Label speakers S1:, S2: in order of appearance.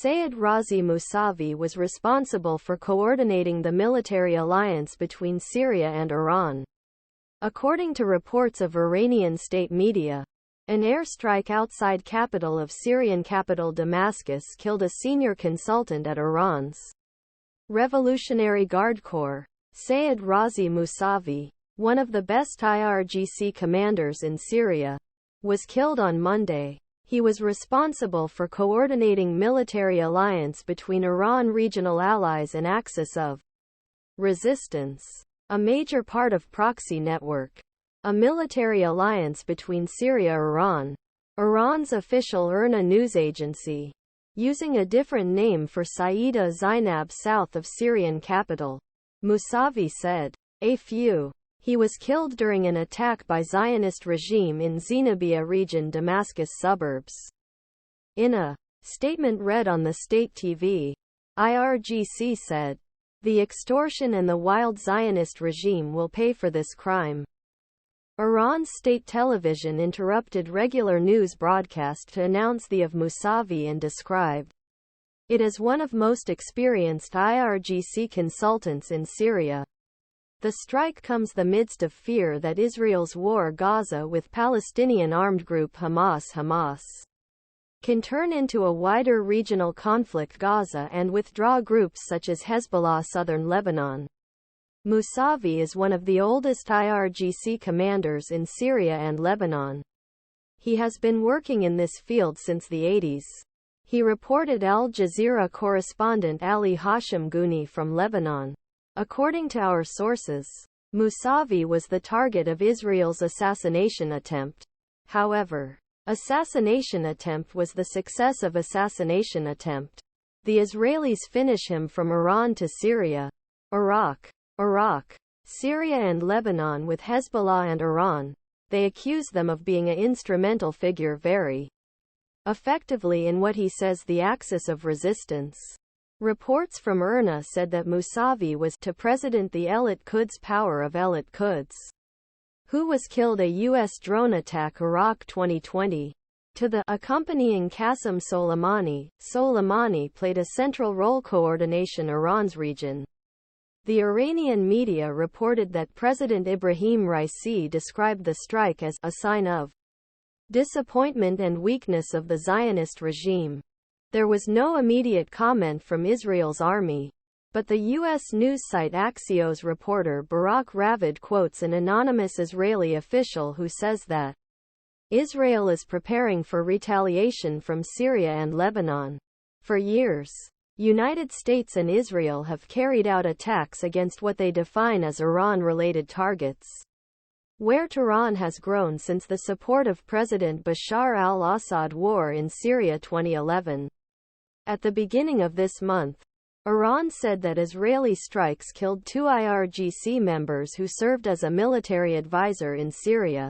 S1: Syed Razi Mousavi was responsible for coordinating the military alliance between Syria and Iran. According to reports of Iranian state media, an airstrike outside capital of Syrian capital Damascus killed a senior consultant at Iran's Revolutionary Guard Corps. Syed Razi Mousavi, one of the best IRGC commanders in Syria, was killed on Monday. He was responsible for coordinating military alliance between Iran regional allies and axis of resistance, a major part of proxy network, a military alliance between Syria Iran, Iran's official IRNA News Agency, using a different name for Sayyida Zeinab south of Syrian capital. Mousavi said, he was killed during an attack by Zionist regime in Zeinabiyah region Damascus suburbs. In a statement read on the state TV, IRGC said, the extortion and the wild Zionist regime will pay for this crime. Iran's state television interrupted regular news broadcast to announce the of Mousavi and described it as one of most experienced IRGC consultants in Syria. The strike comes the midst of fear that Israel's war Gaza with Palestinian armed group Hamas can turn into a wider regional conflict Gaza and withdraw groups such as Hezbollah Southern Lebanon. Mousavi is one of the oldest IRGC commanders in Syria and Lebanon. He has been working in this field since the 80s. He reported Al Jazeera correspondent Ali Hashem Güney from Lebanon. According to our sources, Mousavi was the target of Israel's assassination attempt. However, assassination attempt was the success of assassination attempt. The Israelis finish him from Iran to Syria, Iraq, Syria and Lebanon with Hezbollah and Iran. They accuse them of being an instrumental figure very effectively in what he says the axis of resistance. Reports from IRNA said that Mousavi was to President the Elit Quds power of Elit Quds, who was killed a U.S. drone attack Iraq 2020. To the accompanying Qassem Soleimani, Soleimani played a central role coordination Iran's region. The Iranian media reported that President Ebrahim Raisi described the strike as a sign of disappointment and weakness of the Zionist regime. There was no immediate comment from Israel's army, but the U.S. news site Axios reporter Barak Ravid quotes an anonymous Israeli official who says that Israel is preparing for retaliation from Syria and Lebanon. For years, United States and Israel have carried out attacks against what they define as Iran-related targets, where Tehran has grown since the support of President Bashar al Assad war in Syria 2011. At the beginning of this month, Iran said that Israeli strikes killed 2 IRGC members who served as a military advisor in Syria.